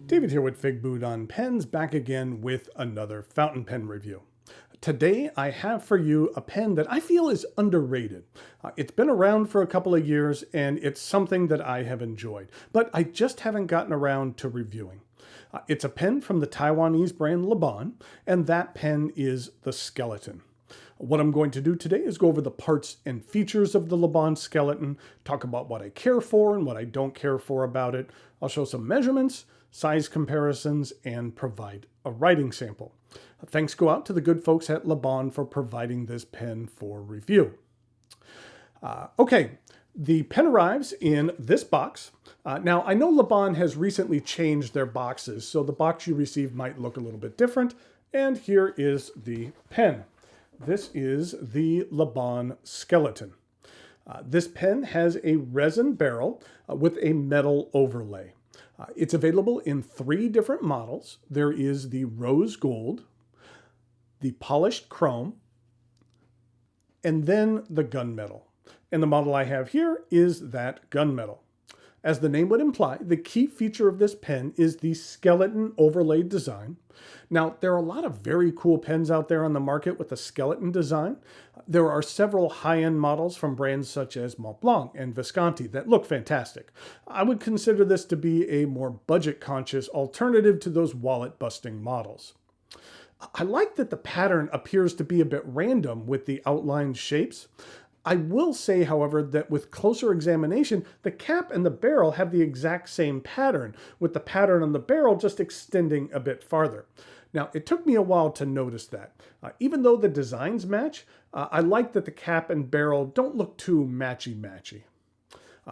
David here with Figboot on Pens, back again with another fountain pen review. Today I have for you a pen that I feel is underrated. It's been around for a couple of years and it's something that I have enjoyed, but I just haven't gotten around to reviewing. It's a pen from the Taiwanese brand Laban, and that pen is the Skeleton. What I'm going to do today is go over the parts and features of the Laban Skeleton, talk about what I care for and what I don't care for about it. I'll show some measurements, size comparisons, and provide a writing sample. Thanks go out to the good folks at Laban for providing this pen for review. Okay, the pen arrives in this box. Now, I know Laban has recently changed their boxes, so the box you receive might look a little bit different. And here is the pen. This is the Laban Skeleton. This pen has a resin barrel with a metal overlay. It's available in 3 different models. There is the rose gold, the polished chrome, and then the gunmetal. And the model I have here is that gunmetal. As the name would imply, the key feature of this pen is the skeleton overlaid design. Now, there are a lot of very cool pens out there on the market with a skeleton design. There are several high-end models from brands such as Montblanc and Visconti that look fantastic. I would consider this to be a more budget-conscious alternative to those wallet-busting models. I like that the pattern appears to be a bit random with the outlined shapes. I will say, however, that with closer examination, the cap and the barrel have the exact same pattern, with the pattern on the barrel just extending a bit farther. Now, it took me a while to notice that. Even though the designs match, I like that the cap and barrel don't look too matchy-matchy.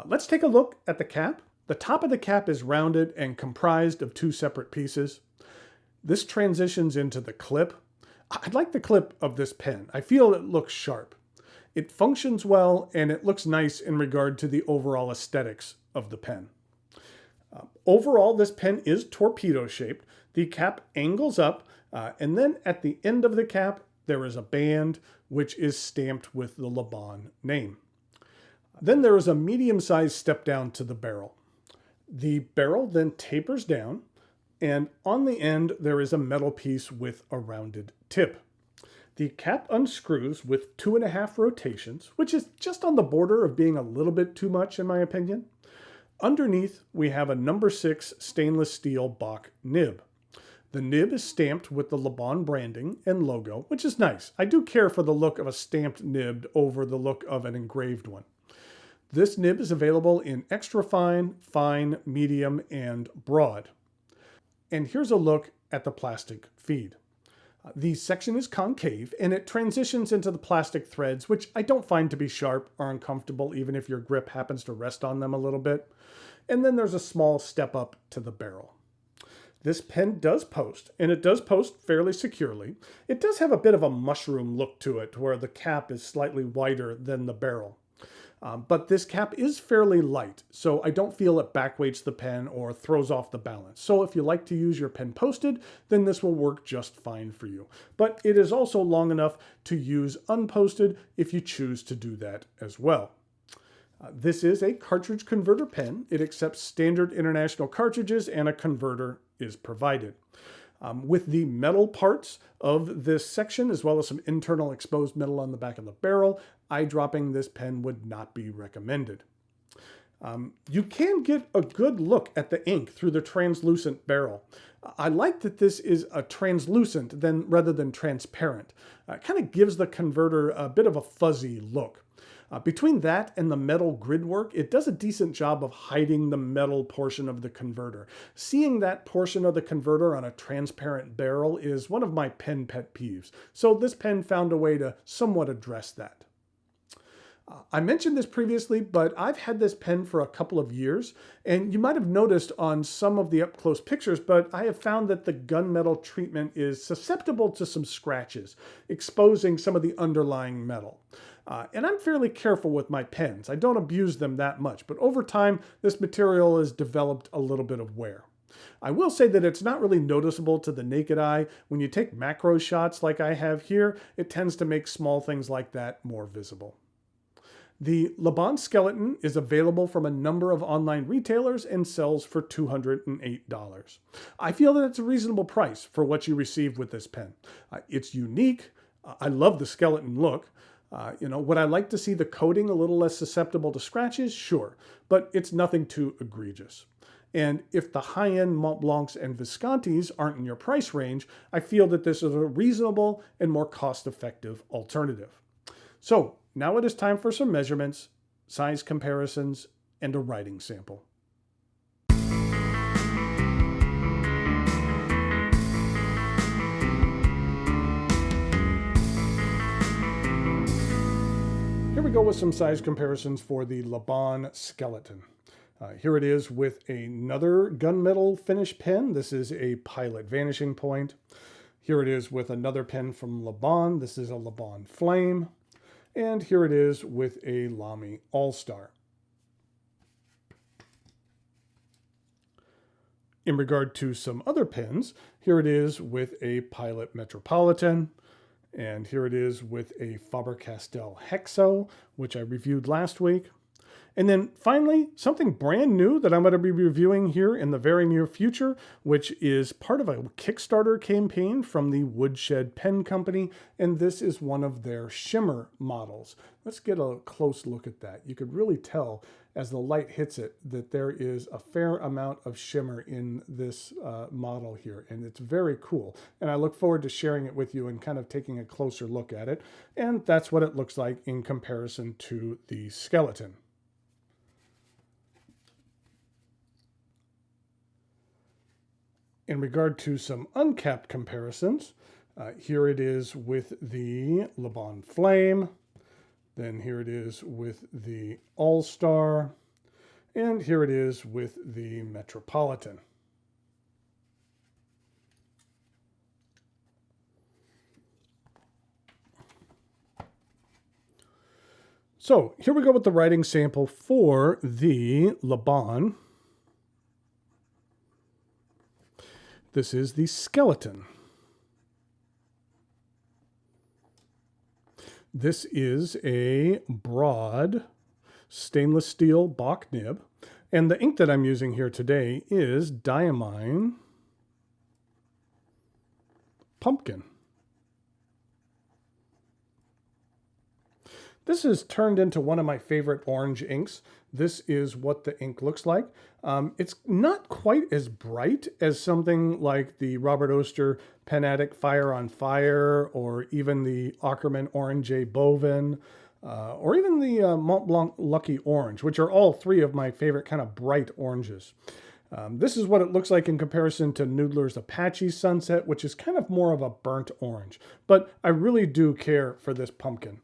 Let's take a look at the cap. The top of the cap is rounded and comprised of 2 separate pieces. This transitions into the clip. I like the clip of this pen. I feel it looks sharp. It functions well, and it looks nice in regard to the overall aesthetics of the pen. Overall, this pen is torpedo-shaped. The cap angles up, and then at the end of the cap, there is a band which is stamped with the Laban name. Then there is a medium-sized step down to the barrel. The barrel then tapers down, and on the end, there is a metal piece with a rounded tip. The cap unscrews with 2.5 rotations, which is just on the border of being a little bit too much in my opinion. Underneath, we have a number 6 stainless steel Bach nib. The nib is stamped with the Laban branding and logo, which is nice. I do care for the look of a stamped nib over the look of an engraved one. This nib is available in extra fine, fine, medium, and broad. And here's a look at the plastic feed. The section is concave, and it transitions into the plastic threads, which I don't find to be sharp or uncomfortable, even if your grip happens to rest on them a little bit. And then there's a small step up to the barrel. This pen does post, and it does post fairly securely. It does have a bit of a mushroom look to it, where the cap is slightly wider than the barrel. But this cap is fairly light, so I don't feel it backweights the pen or throws off the balance. So if you like to use your pen posted, then this will work just fine for you. But it is also long enough to use unposted if you choose to do that as well. This is a cartridge converter pen. It accepts standard international cartridges, and a converter is provided. With the metal parts of this section, as well as some internal exposed metal on the back of the barrel, eyedropping this pen would not be recommended. You can get a good look at the ink through the translucent barrel. I like that this is a translucent rather than transparent. It kind of gives the converter a bit of a fuzzy look. Between that and the metal grid work, it does a decent job of hiding the metal portion of the converter. Seeing that portion of the converter on a transparent barrel is one of my pen pet peeves, so this pen found a way to somewhat address that. I mentioned this previously, but I've had this pen for a couple of years, and you might have noticed on some of the up-close pictures, but I have found that the gunmetal treatment is susceptible to some scratches, exposing some of the underlying metal. And I'm fairly careful with my pens. I don't abuse them that much, but over time, this material has developed a little bit of wear. I will say that it's not really noticeable to the naked eye. When you take macro shots like I have here, it tends to make small things like that more visible. The Laban skeleton is available from a number of online retailers and sells for $208. I feel that it's a reasonable price for what you receive with this pen. It's unique. I love the skeleton look. Would I like to see the coating a little less susceptible to scratches? Sure, but it's nothing too egregious. And if the high-end Mont Blancs and Viscontis aren't in your price range, I feel that this is a reasonable and more cost-effective alternative. So now it is time for some measurements, size comparisons, and a writing sample. Here we go with some size comparisons for the Laban skeleton. Here it is with another gunmetal finish pen. This is a Pilot Vanishing Point. Here it is with another pen from Laban. This is a Laban Flame. And here it is with a Lamy All-Star. In regard to some other pens, here it is with a Pilot Metropolitan. And here it is with a Faber-Castell Hexo, which I reviewed last week. And then finally, something brand new that I'm going to be reviewing here in the very near future, which is part of a Kickstarter campaign from the Woodshed Pen Company. And this is one of their shimmer models. Let's get a close look at that. You could really tell as the light hits it that there is a fair amount of shimmer in this model here. And it's very cool. And I look forward to sharing it with you and kind of taking a closer look at it. And that's what it looks like in comparison to the skeleton. In regard to some uncapped comparisons, here it is with the Laban Flame, then here it is with the All-Star, and here it is with the Metropolitan. So here we go with the writing sample for the Laban. This is the skeleton. This is a broad stainless steel Bock nib. And the ink that I'm using here today is Diamine Pumpkin. This has turned into one of my favorite orange inks. This is what the ink looks like. It's not quite as bright as something like the Robert Oster Pen Addict Fire on Fire, or even the Ackerman Orange Bovin, or even the Mont Blanc Lucky Orange, which are all three of my favorite kind of bright oranges. This is what it looks like in comparison to Noodler's Apache Sunset, which is kind of more of a burnt orange. But I really do care for this pumpkin.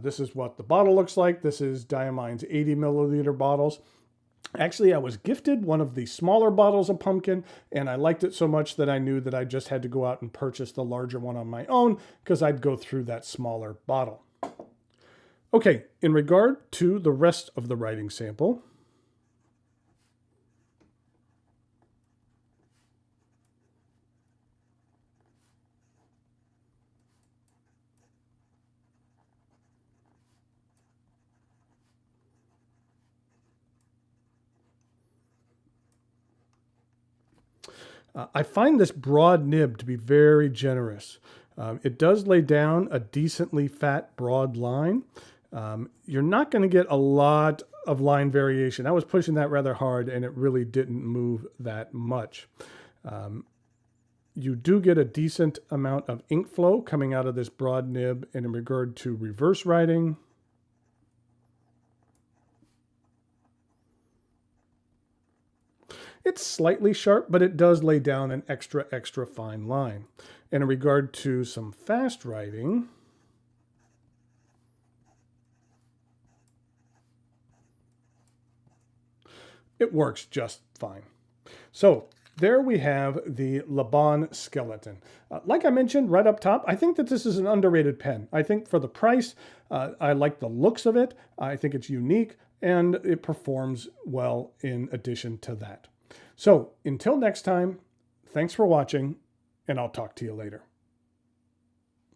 This is what the bottle looks like. This is Diamine's 80 milliliter bottles. Actually, I was gifted one of the smaller bottles of pumpkin, and I liked it so much that I knew that I just had to go out and purchase the larger one on my own because I'd go through that smaller bottle. Okay, in regard to the rest of the writing sample, I find this broad nib to be very generous. It does lay down a decently fat, broad line. You're not going to get a lot of line variation. I was pushing that rather hard, and it really didn't move that much. You do get a decent amount of ink flow coming out of this broad nib, and in regard to reverse writing, it's slightly sharp, but it does lay down an extra fine line. And in regard to some fast writing, it works just fine. So there we have the Laban skeleton. Like I mentioned right up top, I think that this is an underrated pen. I think for the price, I like the looks of it. I think it's unique, and it performs well in addition to that. So until next time, thanks for watching, and I'll talk to you later.